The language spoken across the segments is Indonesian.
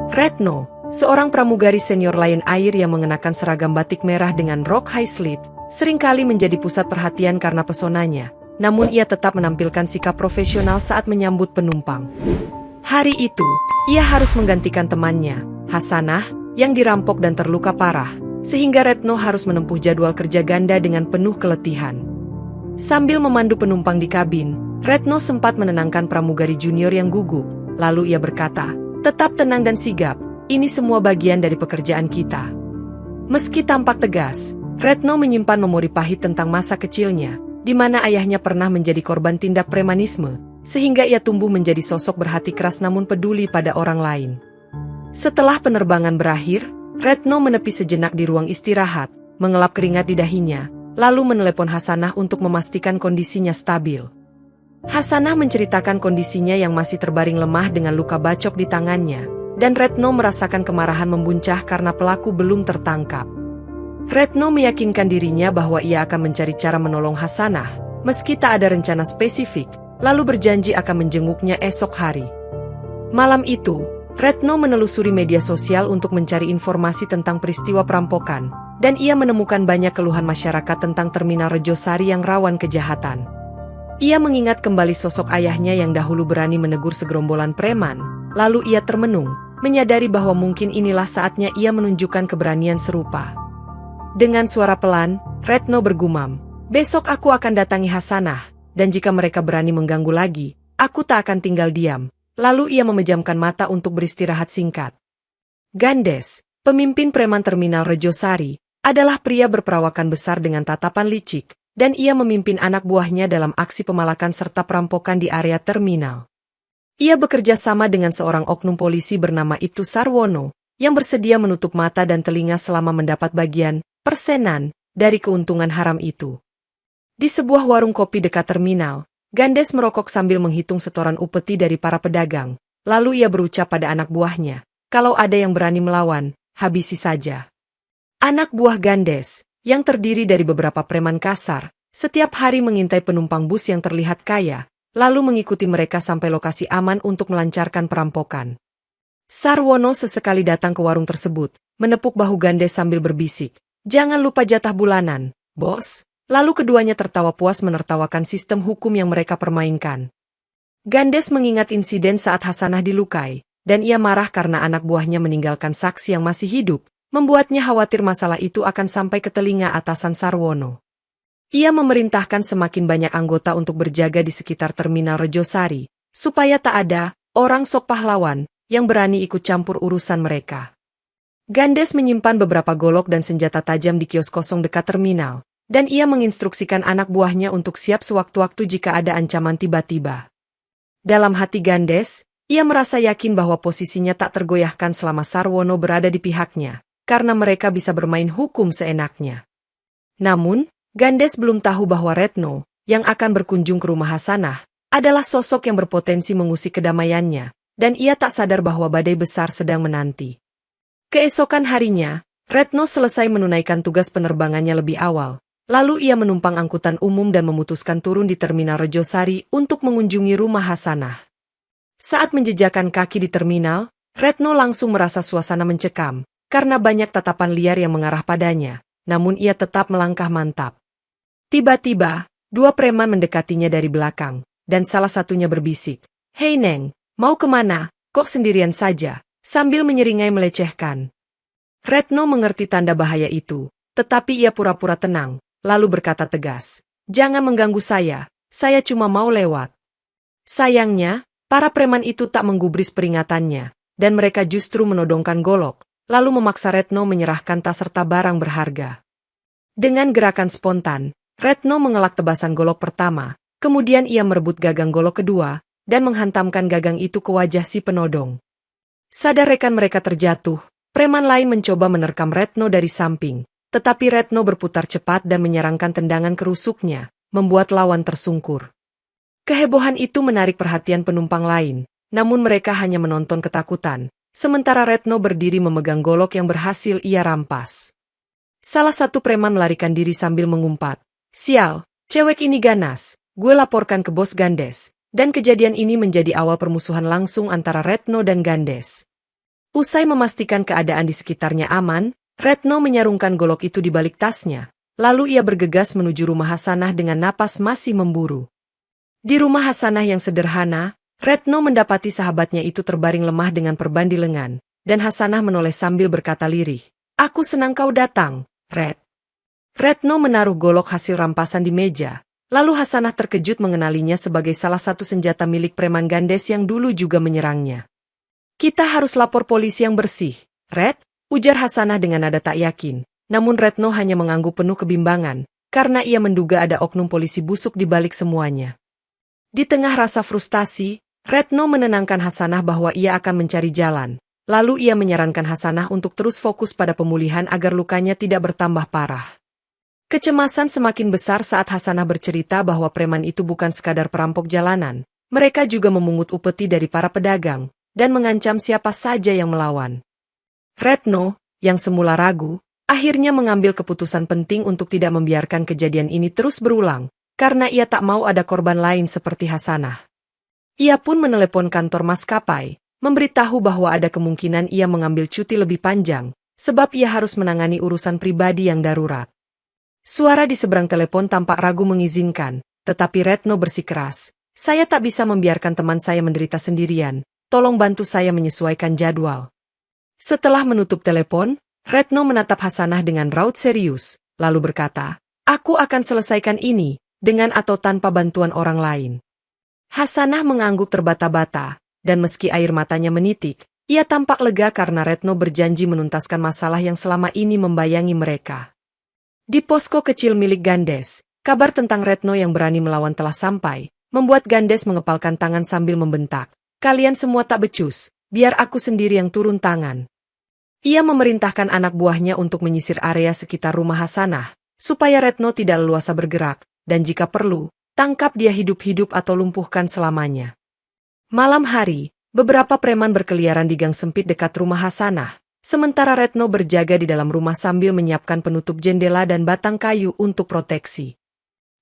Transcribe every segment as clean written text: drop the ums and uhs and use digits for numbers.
Retno, seorang pramugari senior Lion Air yang mengenakan seragam batik merah dengan rok high slit, seringkali menjadi pusat perhatian karena pesonanya, namun ia tetap menampilkan sikap profesional saat menyambut penumpang. Hari itu, ia harus menggantikan temannya, Hasanah, yang dirampok dan terluka parah, sehingga Retno harus menempuh jadwal kerja ganda dengan penuh keletihan. Sambil memandu penumpang di kabin, Retno sempat menenangkan pramugari junior yang gugup, lalu ia berkata, "Tetap tenang dan sigap, ini semua bagian dari pekerjaan kita." Meski tampak tegas, Retno menyimpan memori pahit tentang masa kecilnya, di mana ayahnya pernah menjadi korban tindak premanisme, sehingga ia tumbuh menjadi sosok berhati keras namun peduli pada orang lain. Setelah penerbangan berakhir, Retno menepi sejenak di ruang istirahat, mengelap keringat di dahinya, lalu menelepon Hasanah untuk memastikan kondisinya stabil. Hasanah menceritakan kondisinya yang masih terbaring lemah dengan luka bacok di tangannya, dan Retno merasakan kemarahan membuncah karena pelaku belum tertangkap. Retno meyakinkan dirinya bahwa ia akan mencari cara menolong Hasanah, meski tak ada rencana spesifik, lalu berjanji akan menjenguknya esok hari. Malam itu, Retno menelusuri media sosial untuk mencari informasi tentang peristiwa perampokan, dan ia menemukan banyak keluhan masyarakat tentang Terminal Rejosari yang rawan kejahatan. Ia mengingat kembali sosok ayahnya yang dahulu berani menegur segerombolan preman, lalu ia termenung, menyadari bahwa mungkin inilah saatnya ia menunjukkan keberanian serupa. Dengan suara pelan, Retno bergumam, "Besok aku akan datangi Hasanah, dan jika mereka berani mengganggu lagi, aku tak akan tinggal diam." Lalu ia memejamkan mata untuk beristirahat singkat. Gandes, pemimpin preman Terminal Rejosari, adalah pria berperawakan besar dengan tatapan licik, dan ia memimpin anak buahnya dalam aksi pemalakan serta perampokan di area terminal. Ia bekerja sama dengan seorang oknum polisi bernama Ibtu Sarwono, yang bersedia menutup mata dan telinga selama mendapat bagian, persenan, dari keuntungan haram itu. Di sebuah warung kopi dekat terminal, Gandes merokok sambil menghitung setoran upeti dari para pedagang, lalu ia berucap pada anak buahnya, "Kalau ada yang berani melawan, habisi saja." Anak buah Gandes, yang terdiri dari beberapa preman kasar, setiap hari mengintai penumpang bus yang terlihat kaya, lalu mengikuti mereka sampai lokasi aman untuk melancarkan perampokan. Sarwono sesekali datang ke warung tersebut, menepuk bahu Gandes sambil berbisik, "Jangan lupa jatah bulanan, bos." Lalu keduanya tertawa puas menertawakan sistem hukum yang mereka permainkan. Gandes mengingat insiden saat Hasanah dilukai, dan ia marah karena anak buahnya meninggalkan saksi yang masih hidup, membuatnya khawatir masalah itu akan sampai ke telinga atasan Sarwono. Ia memerintahkan semakin banyak anggota untuk berjaga di sekitar Terminal Rejosari, supaya tak ada orang sok pahlawan yang berani ikut campur urusan mereka. Gandes menyimpan beberapa golok dan senjata tajam di kios kosong dekat terminal, dan ia menginstruksikan anak buahnya untuk siap sewaktu-waktu jika ada ancaman tiba-tiba. Dalam hati Gandes, ia merasa yakin bahwa posisinya tak tergoyahkan selama Sarwono berada di pihaknya, karena mereka bisa bermain hukum seenaknya. Namun, Gandes belum tahu bahwa Retno, yang akan berkunjung ke rumah Hasanah, adalah sosok yang berpotensi mengusik kedamaiannya, dan ia tak sadar bahwa badai besar sedang menanti. Keesokan harinya, Retno selesai menunaikan tugas penerbangannya lebih awal. Lalu ia menumpang angkutan umum dan memutuskan turun di Terminal Rejosari untuk mengunjungi rumah Hasanah. Saat menjejakkan kaki di terminal, Retno langsung merasa suasana mencekam, karena banyak tatapan liar yang mengarah padanya, namun ia tetap melangkah mantap. Tiba-tiba, dua preman mendekatinya dari belakang, dan salah satunya berbisik, "Hei Neng, mau kemana? Kok sendirian saja?" sambil menyeringai melecehkan. Retno mengerti tanda bahaya itu, tetapi ia pura-pura tenang. Lalu berkata tegas, "Jangan mengganggu saya cuma mau lewat." Sayangnya, para preman itu tak menggubris peringatannya, dan mereka justru menodongkan golok, lalu memaksa Retno menyerahkan tas serta barang berharga. Dengan gerakan spontan, Retno mengelak tebasan golok pertama, kemudian ia merebut gagang golok kedua, dan menghantamkan gagang itu ke wajah si penodong. Sadar rekan mereka terjatuh, preman lain mencoba menerkam Retno dari samping. Tetapi Retno berputar cepat dan menyerangkan tendangan kerusuknya, membuat lawan tersungkur. Kehebohan itu menarik perhatian penumpang lain, namun mereka hanya menonton ketakutan, sementara Retno berdiri memegang golok yang berhasil ia rampas. Salah satu preman melarikan diri sambil mengumpat, "Sial, cewek ini ganas, gue laporkan ke bos Gandes." Dan kejadian ini menjadi awal permusuhan langsung antara Retno dan Gandes. Usai memastikan keadaan di sekitarnya aman, Retno menyarungkan golok itu di balik tasnya. Lalu ia bergegas menuju rumah Hasanah dengan napas masih memburu. Di rumah Hasanah yang sederhana, Retno mendapati sahabatnya itu terbaring lemah dengan perban di lengan, dan Hasanah menoleh sambil berkata lirih, "Aku senang kau datang, Red." Retno menaruh golok hasil rampasan di meja, lalu Hasanah terkejut mengenalinya sebagai salah satu senjata milik preman Gandes yang dulu juga menyerangnya. "Kita harus lapor polisi yang bersih, Red," ujar Hasanah dengan nada tak yakin, namun Retno hanya mengangguk penuh kebimbangan, karena ia menduga ada oknum polisi busuk di balik semuanya. Di tengah rasa frustasi, Retno menenangkan Hasanah bahwa ia akan mencari jalan. Lalu ia menyarankan Hasanah untuk terus fokus pada pemulihan agar lukanya tidak bertambah parah. Kecemasan semakin besar saat Hasanah bercerita bahwa preman itu bukan sekadar perampok jalanan. Mereka juga memungut upeti dari para pedagang, dan mengancam siapa saja yang melawan. Retno, yang semula ragu, akhirnya mengambil keputusan penting untuk tidak membiarkan kejadian ini terus berulang, karena ia tak mau ada korban lain seperti Hasanah. Ia pun menelepon kantor maskapai, memberitahu bahwa ada kemungkinan ia mengambil cuti lebih panjang, sebab ia harus menangani urusan pribadi yang darurat. Suara di seberang telepon tampak ragu mengizinkan, tetapi Retno bersikeras, "Saya tak bisa membiarkan teman saya menderita sendirian, tolong bantu saya menyesuaikan jadwal." Setelah menutup telepon, Retno menatap Hasanah dengan raut serius, lalu berkata, "Aku akan selesaikan ini, dengan atau tanpa bantuan orang lain." Hasanah mengangguk terbata-bata, dan meski air matanya menitik, ia tampak lega karena Retno berjanji menuntaskan masalah yang selama ini membayangi mereka. Di posko kecil milik Gandes, kabar tentang Retno yang berani melawan telah sampai, membuat Gandes mengepalkan tangan sambil membentak, "Kalian semua tak becus, biar aku sendiri yang turun tangan." Ia memerintahkan anak buahnya untuk menyisir area sekitar rumah Hasanah, supaya Retno tidak leluasa bergerak, dan jika perlu, tangkap dia hidup-hidup atau lumpuhkan selamanya. Malam hari, beberapa preman berkeliaran di gang sempit dekat rumah Hasanah, sementara Retno berjaga di dalam rumah sambil menyiapkan penutup jendela dan batang kayu untuk proteksi.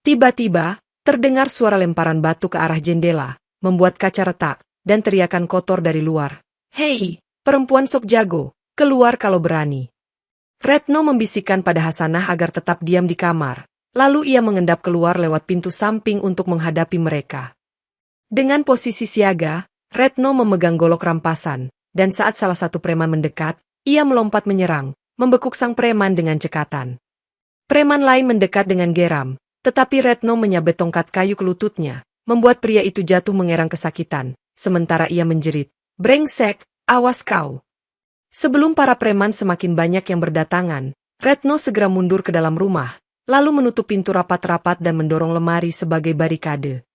Tiba-tiba, terdengar suara lemparan batu ke arah jendela, membuat kaca retak, dan teriakan kotor dari luar. "Hei, perempuan sok jago, keluar kalau berani." Retno membisikkan pada Hasanah agar tetap diam di kamar. Lalu ia mengendap keluar lewat pintu samping untuk menghadapi mereka. Dengan posisi siaga, Retno memegang golok rampasan, dan saat salah satu preman mendekat, ia melompat menyerang, membekuk sang preman dengan cekatan. Preman lain mendekat dengan geram, tetapi Retno menyabet tongkat kayu ke lututnya, membuat pria itu jatuh mengerang kesakitan, sementara ia menjerit, "Brengsek, awas kau." Sebelum para preman semakin banyak yang berdatangan, Retno segera mundur ke dalam rumah, lalu menutup pintu rapat-rapat dan mendorong lemari sebagai barikade.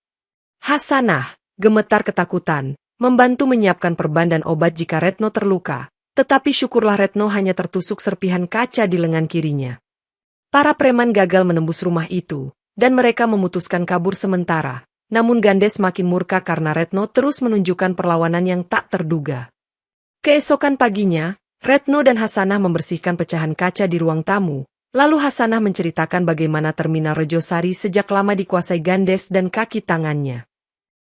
Hasanah, gemetar ketakutan, membantu menyiapkan perban dan obat jika Retno terluka, tetapi syukurlah Retno hanya tertusuk serpihan kaca di lengan kirinya. Para preman gagal menembus rumah itu, dan mereka memutuskan kabur sementara, namun Gandes makin murka karena Retno terus menunjukkan perlawanan yang tak terduga. Keesokan paginya, Retno dan Hasanah membersihkan pecahan kaca di ruang tamu. Lalu Hasanah menceritakan bagaimana terminal Rejosari sejak lama dikuasai Gandes dan kaki tangannya.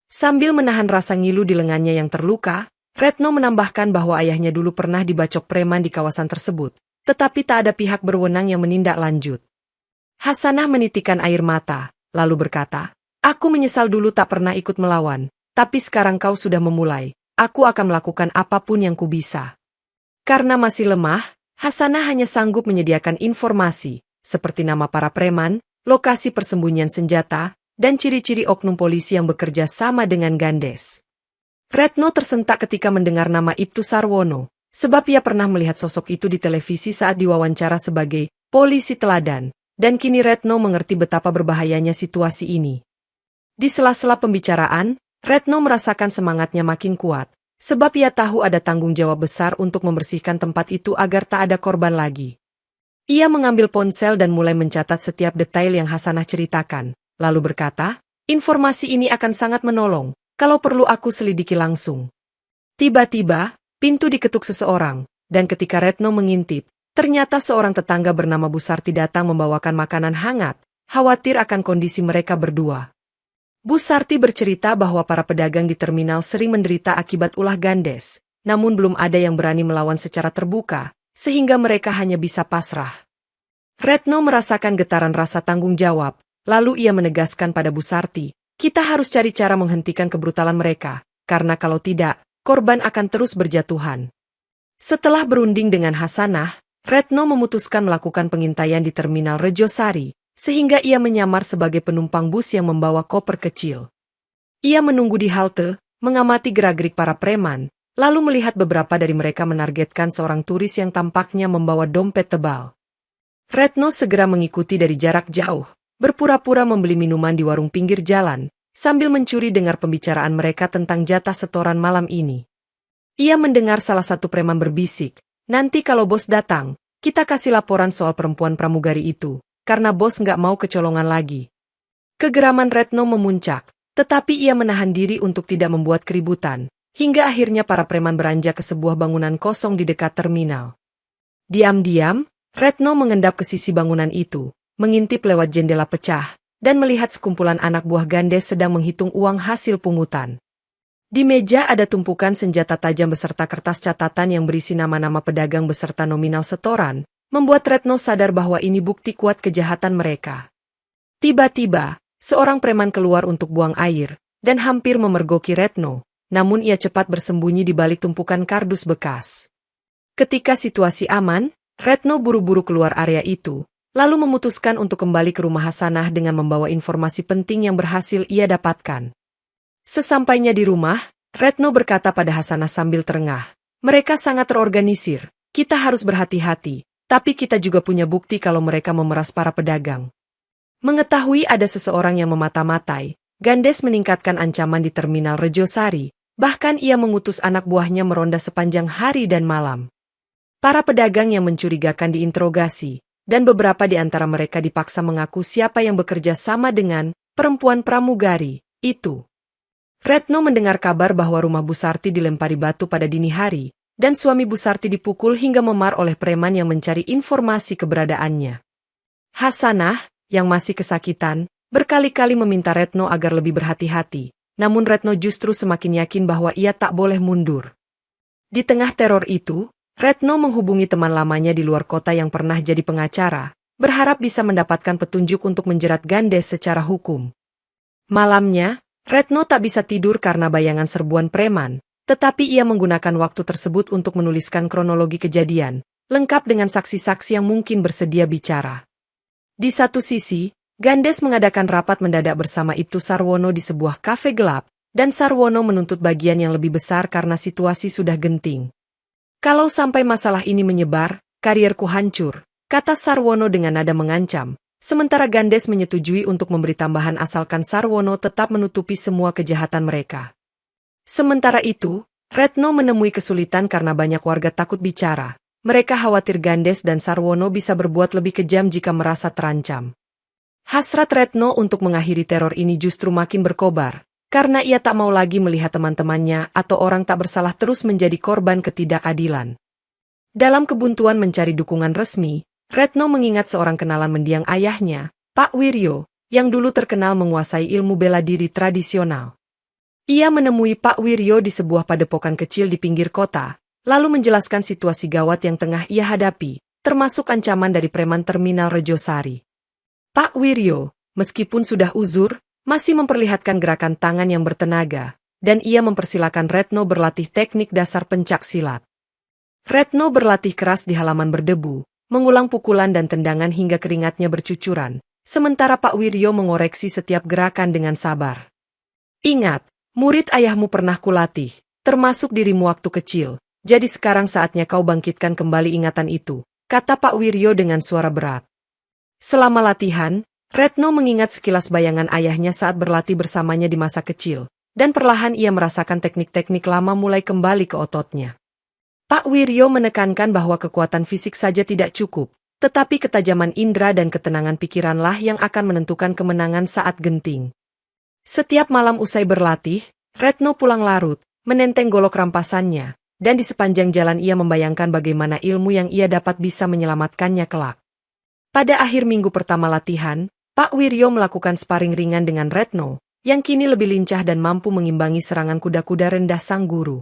Sambil menahan rasa ngilu di lengannya yang terluka, Retno menambahkan bahwa ayahnya dulu pernah dibacok preman di kawasan tersebut, tetapi tak ada pihak berwenang yang menindak lanjut. Hasanah menitikkan air mata, lalu berkata, "Aku menyesal dulu tak pernah ikut melawan, tapi sekarang kau sudah memulai, aku akan melakukan apapun yang ku bisa." Karena masih lemah, Hasanah hanya sanggup menyediakan informasi, seperti nama para preman, lokasi persembunyian senjata, dan ciri-ciri oknum polisi yang bekerja sama dengan Gandes. Retno tersentak ketika mendengar nama Ibtu Sarwono, sebab ia pernah melihat sosok itu di televisi saat diwawancara sebagai polisi teladan, dan kini Retno mengerti betapa berbahayanya situasi ini. Di sela-sela pembicaraan, Retno merasakan semangatnya makin kuat, sebab ia tahu ada tanggung jawab besar untuk membersihkan tempat itu agar tak ada korban lagi. Ia mengambil ponsel dan mulai mencatat setiap detail yang Hasanah ceritakan, lalu berkata, "Informasi ini akan sangat menolong, kalau perlu aku selidiki langsung." Tiba-tiba, pintu diketuk seseorang, dan ketika Retno mengintip, ternyata seorang tetangga bernama Bu Sarti datang membawakan makanan hangat, khawatir akan kondisi mereka berdua. Bu Sarti bercerita bahwa para pedagang di terminal sering menderita akibat ulah Gandes, namun belum ada yang berani melawan secara terbuka, sehingga mereka hanya bisa pasrah. Retno merasakan getaran rasa tanggung jawab, lalu ia menegaskan pada Bu Sarti, kita harus cari cara menghentikan kebrutalan mereka, karena kalau tidak, korban akan terus berjatuhan. Setelah berunding dengan Hasanah, Retno memutuskan melakukan pengintaian di Terminal Rejosari, sehingga ia menyamar sebagai penumpang bus yang membawa koper kecil. Ia menunggu di halte, mengamati gerak-gerik para preman, lalu melihat beberapa dari mereka menargetkan seorang turis yang tampaknya membawa dompet tebal. Retno segera mengikuti dari jarak jauh, berpura-pura membeli minuman di warung pinggir jalan, sambil mencuri dengar pembicaraan mereka tentang jatah setoran malam ini. Ia mendengar salah satu preman berbisik, nanti kalau bos datang, kita kasih laporan soal perempuan pramugari itu, karena bos nggak mau kecolongan lagi. Kegeraman Retno memuncak, tetapi ia menahan diri untuk tidak membuat keributan, hingga akhirnya para preman beranjak ke sebuah bangunan kosong di dekat terminal. Diam-diam, Retno mengendap ke sisi bangunan itu, mengintip lewat jendela pecah, dan melihat sekumpulan anak buah Gandes sedang menghitung uang hasil pungutan. Di meja ada tumpukan senjata tajam beserta kertas catatan yang berisi nama-nama pedagang beserta nominal setoran, membuat Retno sadar bahwa ini bukti kuat kejahatan mereka. Tiba-tiba, seorang preman keluar untuk buang air, dan hampir memergoki Retno, namun ia cepat bersembunyi di balik tumpukan kardus bekas. Ketika situasi aman, Retno buru-buru keluar area itu, lalu memutuskan untuk kembali ke rumah Hasanah dengan membawa informasi penting yang berhasil ia dapatkan. Sesampainya di rumah, Retno berkata pada Hasanah sambil terengah, mereka sangat terorganisir, kita harus berhati-hati, tapi kita juga punya bukti kalau mereka memeras para pedagang. Mengetahui ada seseorang yang memata-matai, Gandes meningkatkan ancaman di Terminal Rejosari, bahkan ia mengutus anak buahnya meronda sepanjang hari dan malam. Para pedagang yang mencurigakan diinterogasi, dan beberapa di antara mereka dipaksa mengaku siapa yang bekerja sama dengan perempuan pramugari itu. Retno mendengar kabar bahwa rumah Bu Sarti dilempari batu pada dini hari, dan suami Bu Sarti dipukul hingga memar oleh preman yang mencari informasi keberadaannya. Hasanah, yang masih kesakitan, berkali-kali meminta Retno agar lebih berhati-hati, namun Retno justru semakin yakin bahwa ia tak boleh mundur. Di tengah teror itu, Retno menghubungi teman lamanya di luar kota yang pernah jadi pengacara, berharap bisa mendapatkan petunjuk untuk menjerat Gandes secara hukum. Malamnya, Retno tak bisa tidur karena bayangan serbuan preman, tetapi ia menggunakan waktu tersebut untuk menuliskan kronologi kejadian, lengkap dengan saksi-saksi yang mungkin bersedia bicara. Di satu sisi, Gandes mengadakan rapat mendadak bersama Ibtu Sarwono di sebuah kafe gelap, dan Sarwono menuntut bagian yang lebih besar karena situasi sudah genting. Kalau sampai masalah ini menyebar, karierku hancur, kata Sarwono dengan nada mengancam. Sementara Gandes menyetujui untuk memberi tambahan asalkan Sarwono tetap menutupi semua kejahatan mereka. Sementara itu, Retno menemui kesulitan karena banyak warga takut bicara. Mereka khawatir Gandes dan Sarwono bisa berbuat lebih kejam jika merasa terancam. Hasrat Retno untuk mengakhiri teror ini justru makin berkobar, karena ia tak mau lagi melihat teman-temannya atau orang tak bersalah terus menjadi korban ketidakadilan. Dalam kebuntuan mencari dukungan resmi, Retno mengingat seorang kenalan mendiang ayahnya, Pak Wiryo, yang dulu terkenal menguasai ilmu bela diri tradisional. Ia menemui Pak Wiryo di sebuah padepokan kecil di pinggir kota, lalu menjelaskan situasi gawat yang tengah ia hadapi, termasuk ancaman dari preman Terminal Rejosari. Pak Wiryo, meskipun sudah uzur, masih memperlihatkan gerakan tangan yang bertenaga, dan ia mempersilakan Retno berlatih teknik dasar pencak silat. Retno berlatih keras di halaman berdebu, mengulang pukulan dan tendangan hingga keringatnya bercucuran, sementara Pak Wiryo mengoreksi setiap gerakan dengan sabar. Ingat, murid ayahmu pernah kulatih, termasuk dirimu waktu kecil, jadi sekarang saatnya kau bangkitkan kembali ingatan itu, kata Pak Wiryo dengan suara berat. Selama latihan, Retno mengingat sekilas bayangan ayahnya saat berlatih bersamanya di masa kecil, dan perlahan ia merasakan teknik-teknik lama mulai kembali ke ototnya. Pak Wiryo menekankan bahwa kekuatan fisik saja tidak cukup, tetapi ketajaman indera dan ketenangan pikiranlah yang akan menentukan kemenangan saat genting. Setiap malam usai berlatih, Retno pulang larut, menenteng golok rampasannya, dan di sepanjang jalan ia membayangkan bagaimana ilmu yang ia dapat bisa menyelamatkannya kelak. Pada akhir minggu pertama latihan, Pak Wiryo melakukan sparring ringan dengan Retno, yang kini lebih lincah dan mampu mengimbangi serangan kuda-kuda rendah sang guru.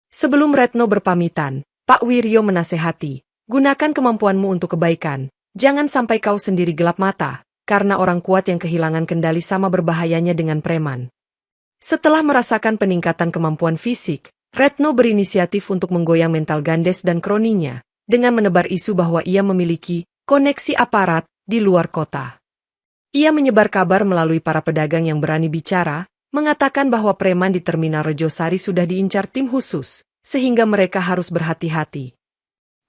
Sebelum Retno berpamitan, Pak Wiryo menasehati, gunakan kemampuanmu untuk kebaikan, jangan sampai kau sendiri gelap mata, karena orang kuat yang kehilangan kendali sama berbahayanya dengan preman. Setelah merasakan peningkatan kemampuan fisik, Retno berinisiatif untuk menggoyang mental Gandes dan kroninya, dengan menebar isu bahwa ia memiliki koneksi aparat di luar kota. Ia menyebar kabar melalui para pedagang yang berani bicara, mengatakan bahwa preman di Terminal Rejosari sudah diincar tim khusus, sehingga mereka harus berhati-hati.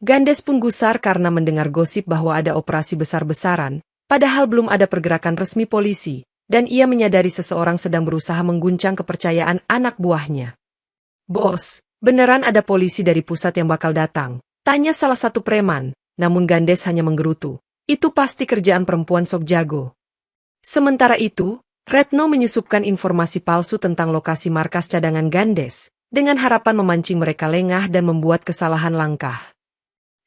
Gandes pun gusar karena mendengar gosip bahwa ada operasi besar-besaran, padahal belum ada pergerakan resmi polisi, dan ia menyadari seseorang sedang berusaha mengguncang kepercayaan anak buahnya. "Bos, beneran ada polisi dari pusat yang bakal datang?" tanya salah satu preman, namun Gandes hanya menggerutu. "Itu pasti kerjaan perempuan sok jago." Sementara itu, Retno menyusupkan informasi palsu tentang lokasi markas cadangan Gandes, dengan harapan memancing mereka lengah dan membuat kesalahan langkah.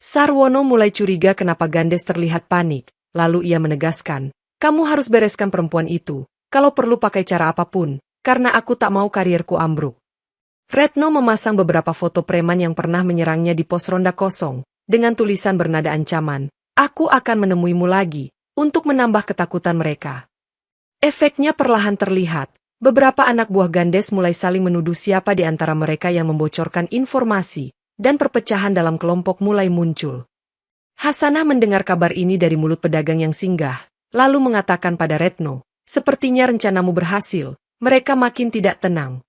Sarwono mulai curiga kenapa Gandes terlihat panik, lalu ia menegaskan, "Kamu harus bereskan perempuan itu, kalau perlu pakai cara apapun, karena aku tak mau karirku ambruk." Retno memasang beberapa foto preman yang pernah menyerangnya di pos ronda kosong, dengan tulisan bernada ancaman, "Aku akan menemuimu lagi," untuk menambah ketakutan mereka. Efeknya perlahan terlihat, beberapa anak buah Gandes mulai saling menuduh siapa di antara mereka yang membocorkan informasi, dan perpecahan dalam kelompok mulai muncul. Hasanah mendengar kabar ini dari mulut pedagang yang singgah, lalu mengatakan pada Retno, "Sepertinya rencanamu berhasil," mereka makin tidak tenang.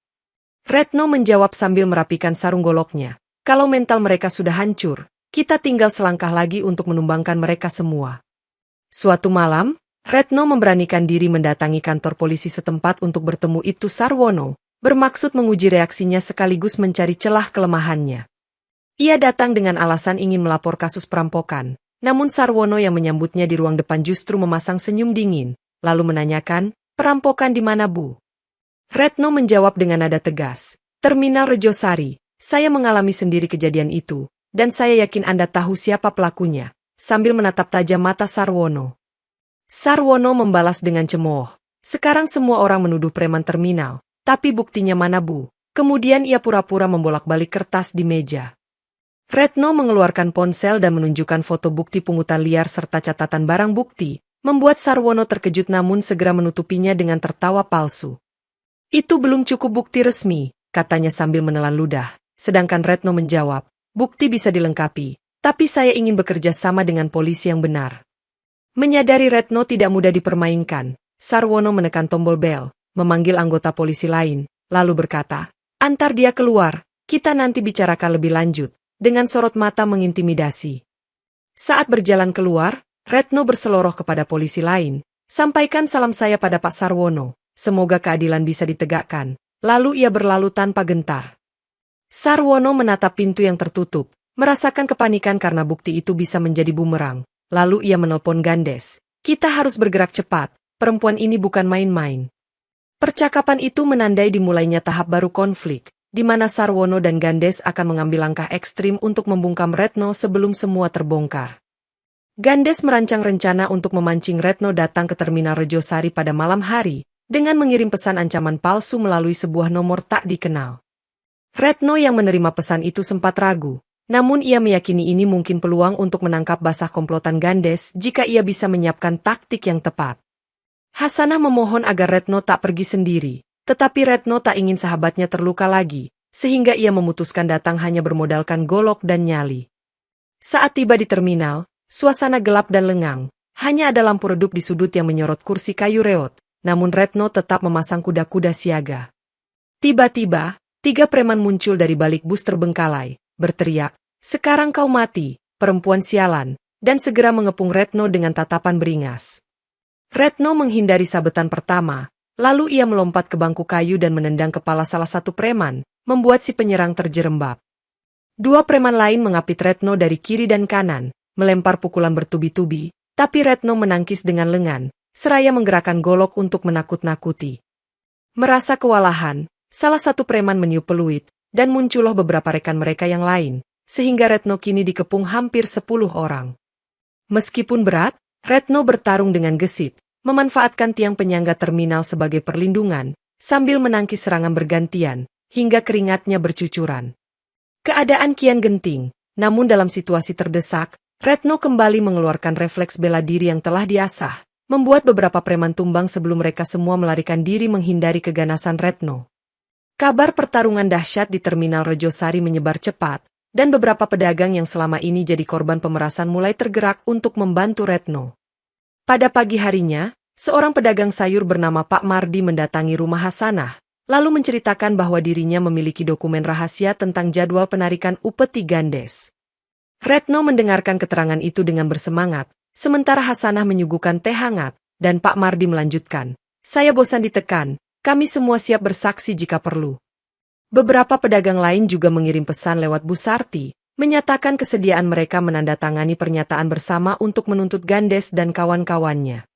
Retno menjawab sambil merapikan sarung goloknya, "Kalau mental mereka sudah hancur, kita tinggal selangkah lagi untuk menumbangkan mereka semua." Suatu malam, Retno memberanikan diri mendatangi kantor polisi setempat untuk bertemu Ibtu Sarwono, bermaksud menguji reaksinya sekaligus mencari celah kelemahannya. Ia datang dengan alasan ingin melapor kasus perampokan, namun Sarwono yang menyambutnya di ruang depan justru memasang senyum dingin, lalu menanyakan, "Perampokan di mana, Bu?" Retno menjawab dengan nada tegas, "Terminal Rejosari, saya mengalami sendiri kejadian itu, dan saya yakin Anda tahu siapa pelakunya," sambil menatap tajam mata Sarwono. Sarwono membalas dengan cemooh, "Sekarang semua orang menuduh preman terminal, tapi buktinya mana, Bu?" Kemudian ia pura-pura membolak-balik kertas di meja. Retno mengeluarkan ponsel dan menunjukkan foto bukti pungutan liar serta catatan barang bukti, membuat Sarwono terkejut namun segera menutupinya dengan tertawa palsu. "Itu belum cukup bukti resmi," katanya sambil menelan ludah, sedangkan Retno menjawab, "Bukti bisa dilengkapi, tapi saya ingin bekerja sama dengan polisi yang benar." Menyadari Retno tidak mudah dipermainkan, Sarwono menekan tombol bel, memanggil anggota polisi lain, lalu berkata, "Antar dia keluar, kita nanti bicarakan lebih lanjut," dengan sorot mata mengintimidasi. Saat berjalan keluar, Retno berseloroh kepada polisi lain, "Sampaikan salam saya pada Pak Sarwono, semoga keadilan bisa ditegakkan." Lalu ia berlalu tanpa gentar. Sarwono menatap pintu yang tertutup, merasakan kepanikan karena bukti itu bisa menjadi bumerang. Lalu ia menelpon Gandes, "Kita harus bergerak cepat, perempuan ini bukan main-main." Percakapan itu menandai dimulainya tahap baru konflik, di mana Sarwono dan Gandes akan mengambil langkah ekstrim untuk membungkam Retno sebelum semua terbongkar. Gandes merancang rencana untuk memancing Retno datang ke Terminal Rejosari pada malam hari, dengan mengirim pesan ancaman palsu melalui sebuah nomor tak dikenal. Retno yang menerima pesan itu sempat ragu, namun ia meyakini ini mungkin peluang untuk menangkap basah komplotan Gandes jika ia bisa menyiapkan taktik yang tepat. Hasanah memohon agar Retno tak pergi sendiri, tetapi Retno tak ingin sahabatnya terluka lagi, sehingga ia memutuskan datang hanya bermodalkan golok dan nyali. Saat tiba di terminal, suasana gelap dan lengang, hanya ada lampu redup di sudut yang menyorot kursi kayu reot, namun Retno tetap memasang kuda-kuda siaga. Tiba-tiba, 3 preman muncul dari balik bus terbengkalai, berteriak, "Sekarang kau mati, perempuan sialan," dan segera mengepung Retno dengan tatapan beringas. Retno menghindari sabetan pertama, lalu ia melompat ke bangku kayu dan menendang kepala salah satu preman, membuat si penyerang terjerembab. 2 preman lain mengapit Retno dari kiri dan kanan, melempar pukulan bertubi-tubi, tapi Retno menangkis dengan lengan, seraya menggerakkan golok untuk menakut-nakuti. Merasa kewalahan, salah satu preman meniup peluit, dan muncullah beberapa rekan mereka yang lain, sehingga Retno kini dikepung hampir 10 orang. Meskipun berat, Retno bertarung dengan gesit, memanfaatkan tiang penyangga terminal sebagai perlindungan, sambil menangkis serangan bergantian, hingga keringatnya bercucuran. Keadaan kian genting, namun dalam situasi terdesak, Retno kembali mengeluarkan refleks bela diri yang telah diasah, membuat beberapa preman tumbang sebelum mereka semua melarikan diri menghindari keganasan Retno. Kabar pertarungan dahsyat di Terminal Rejosari menyebar cepat, dan beberapa pedagang yang selama ini jadi korban pemerasan mulai tergerak untuk membantu Retno. Pada pagi harinya, seorang pedagang sayur bernama Pak Mardi mendatangi rumah Hasanah, lalu menceritakan bahwa dirinya memiliki dokumen rahasia tentang jadwal penarikan upeti Gandes. Retno mendengarkan keterangan itu dengan bersemangat, sementara Hasanah menyuguhkan teh hangat, dan Pak Mardi melanjutkan, "Saya bosan ditekan, kami semua siap bersaksi jika perlu." Beberapa pedagang lain juga mengirim pesan lewat Bu Sarti, menyatakan kesediaan mereka menandatangani pernyataan bersama untuk menuntut Gandes dan kawan-kawannya.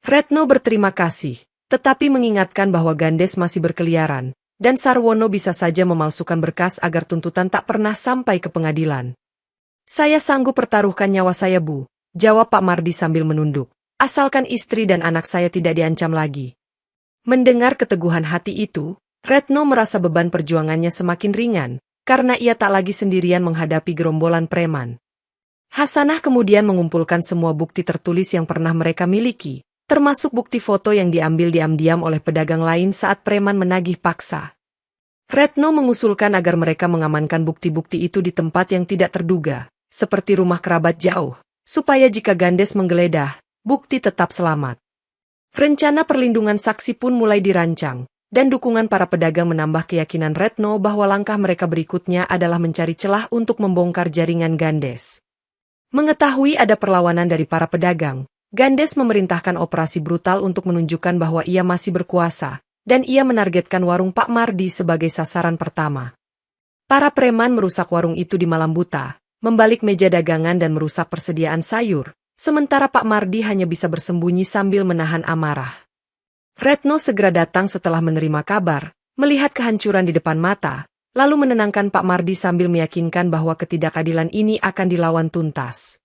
Retno berterima kasih, tetapi mengingatkan bahwa Gandes masih berkeliaran, dan Sarwono bisa saja memalsukan berkas agar tuntutan tak pernah sampai ke pengadilan. "Saya sanggup pertaruhkan nyawa saya, Bu," jawab Pak Mardi sambil menunduk, "asalkan istri dan anak saya tidak diancam lagi." Mendengar keteguhan hati itu, Retno merasa beban perjuangannya semakin ringan, karena ia tak lagi sendirian menghadapi gerombolan preman. Hasanah kemudian mengumpulkan semua bukti tertulis yang pernah mereka miliki, termasuk bukti foto yang diambil diam-diam oleh pedagang lain saat preman menagih paksa. Retno mengusulkan agar mereka mengamankan bukti-bukti itu di tempat yang tidak terduga, seperti rumah kerabat jauh, supaya jika Gandes menggeledah, bukti tetap selamat. Rencana perlindungan saksi pun mulai dirancang, dan dukungan para pedagang menambah keyakinan Retno bahwa langkah mereka berikutnya adalah mencari celah untuk membongkar jaringan Gandes. Mengetahui ada perlawanan dari para pedagang, Gandes memerintahkan operasi brutal untuk menunjukkan bahwa ia masih berkuasa, dan ia menargetkan warung Pak Mardi sebagai sasaran pertama. Para preman merusak warung itu di malam buta, membalik meja dagangan dan merusak persediaan sayur, sementara Pak Mardi hanya bisa bersembunyi sambil menahan amarah. Retno segera datang setelah menerima kabar, melihat kehancuran di depan mata, lalu menenangkan Pak Mardi sambil meyakinkan bahwa ketidakadilan ini akan dilawan tuntas.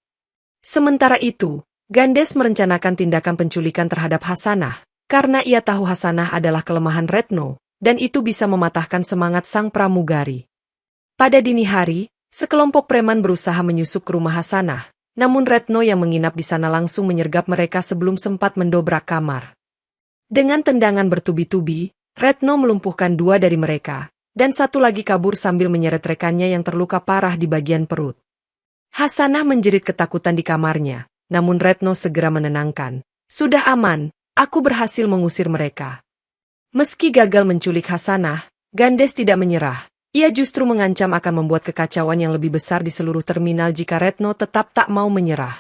Sementara itu, Gandes merencanakan tindakan penculikan terhadap Hasanah, karena ia tahu Hasanah adalah kelemahan Retno, dan itu bisa mematahkan semangat sang pramugari. Pada dini hari, sekelompok preman berusaha menyusup ke rumah Hasanah, namun Retno yang menginap di sana langsung menyergap mereka sebelum sempat mendobrak kamar. Dengan tendangan bertubi-tubi, Retno melumpuhkan 2 dari mereka, dan satu lagi kabur sambil menyeret rekannya yang terluka parah di bagian perut. Hasanah menjerit ketakutan di kamarnya, namun Retno segera menenangkan. "Sudah aman, aku berhasil mengusir mereka." Meski gagal menculik Hasanah, Gandes tidak menyerah. Ia justru mengancam akan membuat kekacauan yang lebih besar di seluruh terminal jika Retno tetap tak mau menyerah.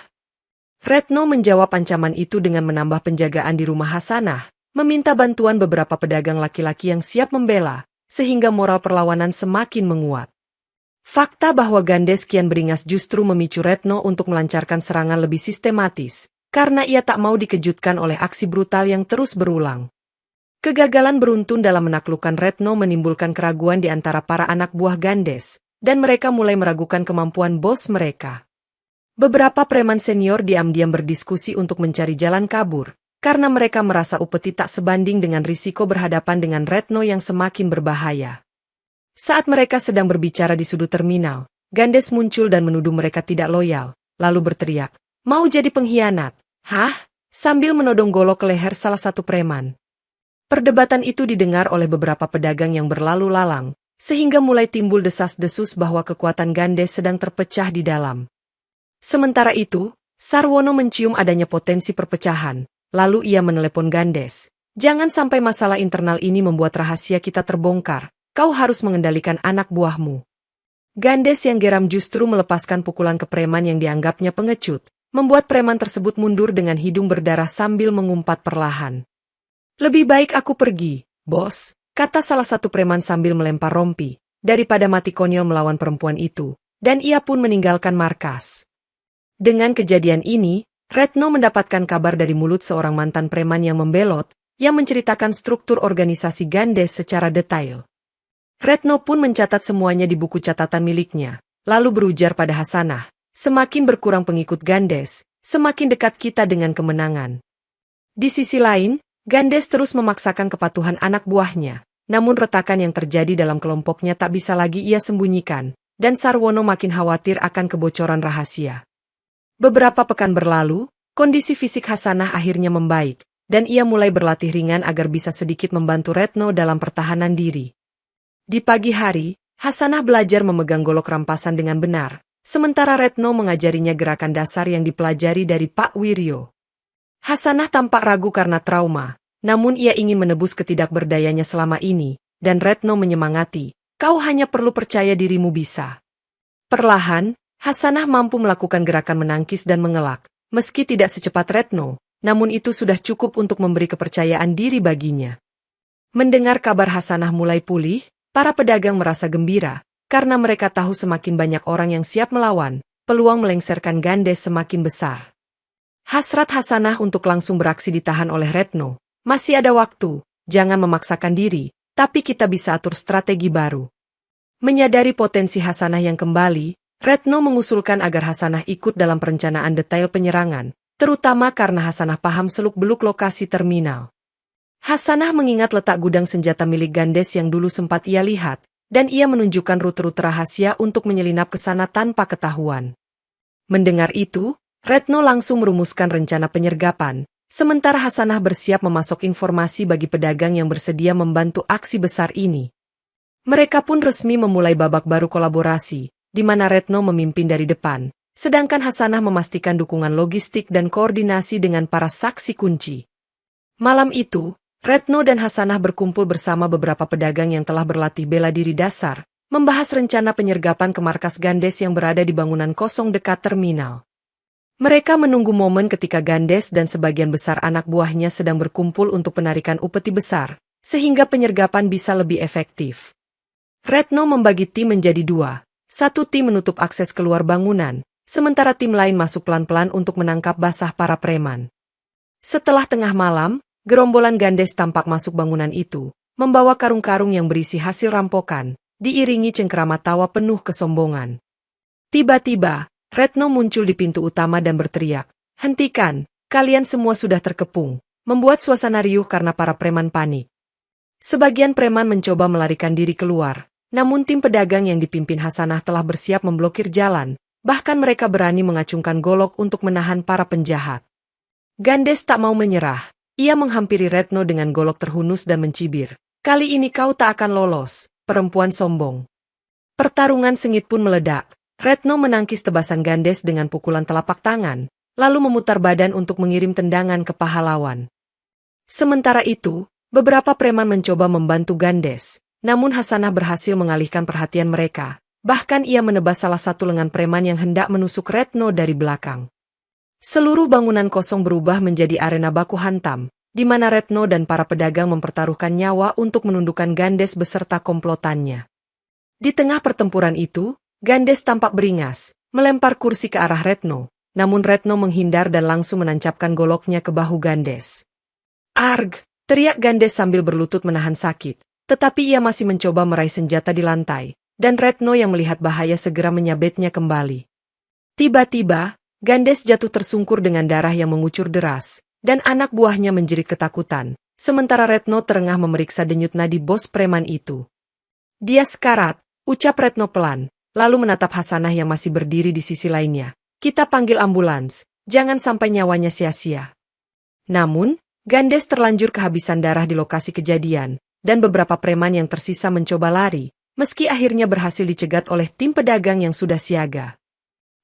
Retno menjawab ancaman itu dengan menambah penjagaan di rumah Hasanah, meminta bantuan beberapa pedagang laki-laki yang siap membela, sehingga moral perlawanan semakin menguat. Fakta bahwa Gandes kian beringas justru memicu Retno untuk melancarkan serangan lebih sistematis, karena ia tak mau dikejutkan oleh aksi brutal yang terus berulang. Kegagalan beruntun dalam menaklukkan Retno menimbulkan keraguan di antara para anak buah Gandes, dan mereka mulai meragukan kemampuan bos mereka. Beberapa preman senior diam-diam berdiskusi untuk mencari jalan kabur, karena mereka merasa upeti tak sebanding dengan risiko berhadapan dengan Retno yang semakin berbahaya. Saat mereka sedang berbicara di sudut terminal, Gandes muncul dan menuduh mereka tidak loyal, lalu berteriak, "Mau jadi pengkhianat? Hah?" sambil menodong golok ke leher salah satu preman. Perdebatan itu didengar oleh beberapa pedagang yang berlalu lalang, sehingga mulai timbul desas-desus bahwa kekuatan Gandes sedang terpecah di dalam. Sementara itu, Sarwono mencium adanya potensi perpecahan. Lalu ia menelepon Gandes. "Jangan sampai masalah internal ini membuat rahasia kita terbongkar. Kau harus mengendalikan anak buahmu." Gandes yang geram justru melepaskan pukulan ke preman yang dianggapnya pengecut, membuat preman tersebut mundur dengan hidung berdarah sambil mengumpat perlahan. "Lebih baik aku pergi, bos," kata salah satu preman sambil melempar rompi, "daripada mati konyol melawan perempuan itu," dan ia pun meninggalkan markas. Dengan kejadian ini, Retno mendapatkan kabar dari mulut seorang mantan preman yang membelot, yang menceritakan struktur organisasi Gandes secara detail. Retno pun mencatat semuanya di buku catatan miliknya, lalu berujar pada Hasanah, "Semakin berkurang pengikut Gandes, semakin dekat kita dengan kemenangan." Di sisi lain, Gandes terus memaksakan kepatuhan anak buahnya, namun retakan yang terjadi dalam kelompoknya tak bisa lagi ia sembunyikan, dan Sarwono makin khawatir akan kebocoran rahasia. Beberapa pekan berlalu, kondisi fisik Hasanah akhirnya membaik, dan ia mulai berlatih ringan agar bisa sedikit membantu Retno dalam pertahanan diri. Di pagi hari, Hasanah belajar memegang golok rampasan dengan benar, sementara Retno mengajarinya gerakan dasar yang dipelajari dari Pak Wiryo. Hasanah tampak ragu karena trauma, namun ia ingin menebus ketidakberdayanya selama ini, dan Retno menyemangati, "Kau hanya perlu percaya dirimu bisa." Perlahan, Hasanah mampu melakukan gerakan menangkis dan mengelak, meski tidak secepat Retno, namun itu sudah cukup untuk memberi kepercayaan diri baginya. Mendengar kabar Hasanah mulai pulih, para pedagang merasa gembira, karena mereka tahu semakin banyak orang yang siap melawan, peluang melengsarkan Gandes semakin besar. Hasrat Hasanah untuk langsung beraksi ditahan oleh Retno. "Masih ada waktu, jangan memaksakan diri, tapi kita bisa atur strategi baru." Menyadari potensi Hasanah yang kembali, Retno mengusulkan agar Hasanah ikut dalam perencanaan detail penyerangan, terutama karena Hasanah paham seluk-beluk lokasi terminal. Hasanah mengingat letak gudang senjata milik Gandes yang dulu sempat ia lihat, dan ia menunjukkan rute-rute rahasia untuk menyelinap ke sana tanpa ketahuan. Mendengar itu, Retno langsung merumuskan rencana penyergapan, sementara Hasanah bersiap memasok informasi bagi pedagang yang bersedia membantu aksi besar ini. Mereka pun resmi memulai babak baru kolaborasi, di mana Retno memimpin dari depan, sedangkan Hasanah memastikan dukungan logistik dan koordinasi dengan para saksi kunci. Malam itu, Retno dan Hasanah berkumpul bersama beberapa pedagang yang telah berlatih bela diri dasar, membahas rencana penyergapan ke markas Gandes yang berada di bangunan kosong dekat terminal. Mereka menunggu momen ketika Gandes dan sebagian besar anak buahnya sedang berkumpul untuk penarikan upeti besar, sehingga penyergapan bisa lebih efektif. Retno membagi tim menjadi dua. Satu tim menutup akses keluar bangunan, sementara tim lain masuk pelan-pelan untuk menangkap basah para preman. Setelah tengah malam, gerombolan Gandes tampak masuk bangunan itu, membawa karung-karung yang berisi hasil rampokan, diiringi cengkerama tawa penuh kesombongan. Tiba-tiba, Retno muncul di pintu utama dan berteriak, "Hentikan, kalian semua sudah terkepung," membuat suasana riuh karena para preman panik. Sebagian preman mencoba melarikan diri keluar, namun tim pedagang yang dipimpin Hasanah telah bersiap memblokir jalan, bahkan mereka berani mengacungkan golok untuk menahan para penjahat. Gandes tak mau menyerah, ia menghampiri Retno dengan golok terhunus dan mencibir, "Kali ini kau tak akan lolos, perempuan sombong." Pertarungan sengit pun meledak, Retno menangkis tebasan Gandes dengan pukulan telapak tangan, lalu memutar badan untuk mengirim tendangan ke paha lawan. Sementara itu, beberapa preman mencoba membantu Gandes. Namun Hasanah berhasil mengalihkan perhatian mereka, bahkan ia menebas salah satu lengan preman yang hendak menusuk Retno dari belakang. Seluruh bangunan kosong berubah menjadi arena baku hantam, di mana Retno dan para pedagang mempertaruhkan nyawa untuk menundukkan Gandes beserta komplotannya. Di tengah pertempuran itu, Gandes tampak beringas, melempar kursi ke arah Retno, namun Retno menghindar dan langsung menancapkan goloknya ke bahu Gandes. "Arg!" teriak Gandes sambil berlutut menahan sakit. Tetapi ia masih mencoba meraih senjata di lantai, dan Retno yang melihat bahaya segera menyabetnya kembali. Tiba-tiba, Gandes jatuh tersungkur dengan darah yang mengucur deras, dan anak buahnya menjerit ketakutan, sementara Retno terengah memeriksa denyut nadi bos preman itu. "Dia sekarat," ucap Retno pelan, lalu menatap Hasanah yang masih berdiri di sisi lainnya. "Kita panggil ambulans, jangan sampai nyawanya sia-sia." Namun, Gandes terlanjur kehabisan darah di lokasi kejadian, dan beberapa preman yang tersisa mencoba lari, meski akhirnya berhasil dicegat oleh tim pedagang yang sudah siaga.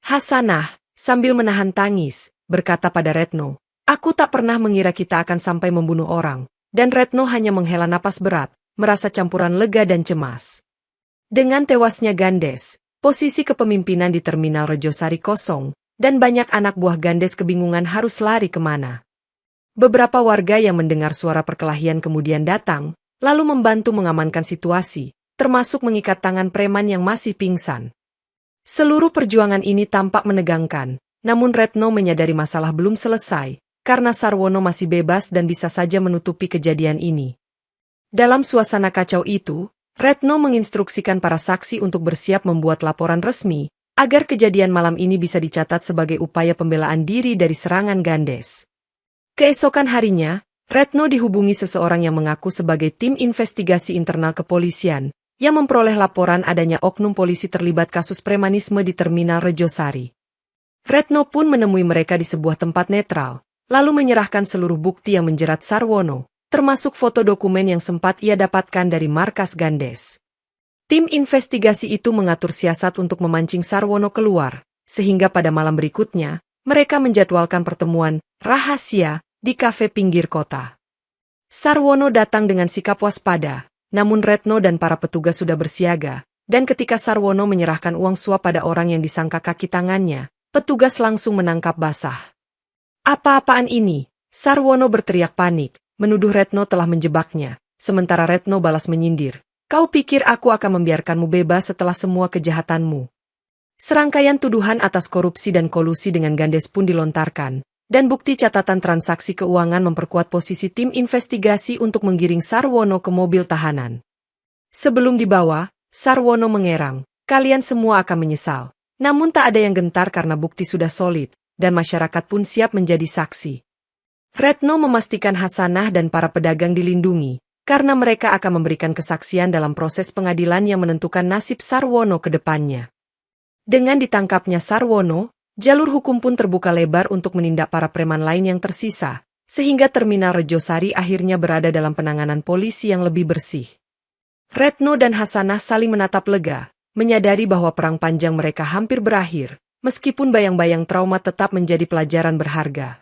Hasanah, sambil menahan tangis, berkata pada Retno, "Aku tak pernah mengira kita akan sampai membunuh orang," dan Retno hanya menghela napas berat, merasa campuran lega dan cemas. Dengan tewasnya Gandes, posisi kepemimpinan di terminal Rejosari kosong, dan banyak anak buah Gandes kebingungan harus lari kemana. Beberapa warga yang mendengar suara perkelahian kemudian datang, lalu membantu mengamankan situasi, termasuk mengikat tangan preman yang masih pingsan. Seluruh perjuangan ini tampak menegangkan, namun Retno menyadari masalah belum selesai, karena Sarwono masih bebas dan bisa saja menutupi kejadian ini. Dalam suasana kacau itu, Retno menginstruksikan para saksi untuk bersiap membuat laporan resmi, agar kejadian malam ini bisa dicatat sebagai upaya pembelaan diri dari serangan Gandes. Keesokan harinya, Retno dihubungi seseorang yang mengaku sebagai tim investigasi internal kepolisian, yang memperoleh laporan adanya oknum polisi terlibat kasus premanisme di Terminal Rejosari. Retno pun menemui mereka di sebuah tempat netral, lalu menyerahkan seluruh bukti yang menjerat Sarwono, termasuk foto dokumen yang sempat ia dapatkan dari markas Gandes. Tim investigasi itu mengatur siasat untuk memancing Sarwono keluar, sehingga pada malam berikutnya, mereka menjadwalkan pertemuan rahasia di kafe pinggir kota. Sarwono datang dengan sikap waspada, namun Retno dan para petugas sudah bersiaga, dan ketika Sarwono menyerahkan uang suap pada orang yang disangka kaki tangannya, petugas langsung menangkap basah. Apa-apaan ini? Sarwono berteriak panik, menuduh Retno telah menjebaknya, sementara Retno balas menyindir. Kau pikir aku akan membiarkanmu bebas setelah semua kejahatanmu? Serangkaian tuduhan atas korupsi dan kolusi dengan Gandes pun dilontarkan, dan bukti catatan transaksi keuangan memperkuat posisi tim investigasi untuk menggiring Sarwono ke mobil tahanan. Sebelum dibawa, Sarwono mengerang, kalian semua akan menyesal. Namun tak ada yang gentar karena bukti sudah solid, dan masyarakat pun siap menjadi saksi. Retno memastikan Hasanah dan para pedagang dilindungi, karena mereka akan memberikan kesaksian dalam proses pengadilan yang menentukan nasib Sarwono ke depannya. Dengan ditangkapnya Sarwono, jalur hukum pun terbuka lebar untuk menindak para preman lain yang tersisa, sehingga Terminal Rejosari akhirnya berada dalam penanganan polisi yang lebih bersih. Retno dan Hasanah saling menatap lega, menyadari bahwa perang panjang mereka hampir berakhir, meskipun bayang-bayang trauma tetap menjadi pelajaran berharga.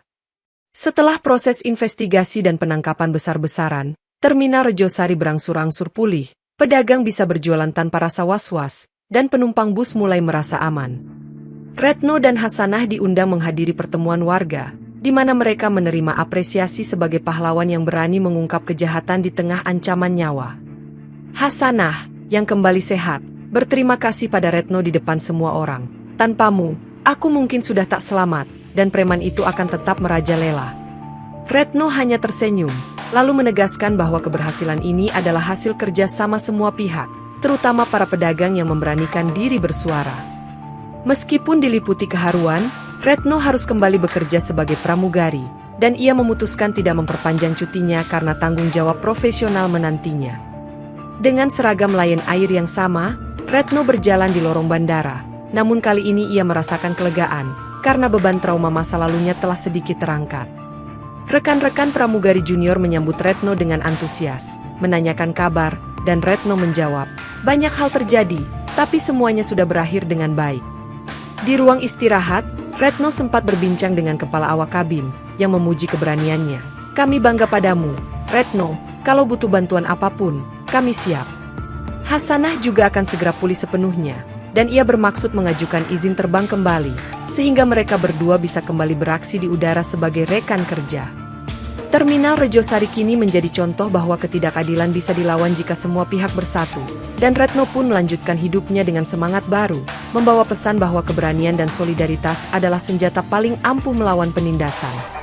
Setelah proses investigasi dan penangkapan besar-besaran, Terminal Rejosari berangsur-angsur pulih, pedagang bisa berjualan tanpa rasa was-was, dan penumpang bus mulai merasa aman. Retno dan Hasanah diundang menghadiri pertemuan warga, di mana mereka menerima apresiasi sebagai pahlawan yang berani mengungkap kejahatan di tengah ancaman nyawa. Hasanah, yang kembali sehat, berterima kasih pada Retno di depan semua orang. Tanpamu, aku mungkin sudah tak selamat, dan preman itu akan tetap merajalela. Retno hanya tersenyum, lalu menegaskan bahwa keberhasilan ini adalah hasil kerja sama semua pihak, terutama para pedagang yang memberanikan diri bersuara. Meskipun diliputi keharuan, Retno harus kembali bekerja sebagai pramugari, dan ia memutuskan tidak memperpanjang cutinya karena tanggung jawab profesional menantinya. Dengan seragam Lion Air yang sama, Retno berjalan di lorong bandara, namun kali ini ia merasakan kelegaan, karena beban trauma masa lalunya telah sedikit terangkat. Rekan-rekan pramugari junior menyambut Retno dengan antusias, menanyakan kabar, dan Retno menjawab, banyak hal terjadi, tapi semuanya sudah berakhir dengan baik. Di ruang istirahat, Retno sempat berbincang dengan kepala awak kabin, yang memuji keberaniannya. Kami bangga padamu, Retno, kalau butuh bantuan apapun, kami siap. Hasanah juga akan segera pulih sepenuhnya, dan ia bermaksud mengajukan izin terbang kembali, sehingga mereka berdua bisa kembali beraksi di udara sebagai rekan kerja. Terminal Rejosari kini menjadi contoh bahwa ketidakadilan bisa dilawan jika semua pihak bersatu, dan Retno pun melanjutkan hidupnya dengan semangat baru, membawa pesan bahwa keberanian dan solidaritas adalah senjata paling ampuh melawan penindasan.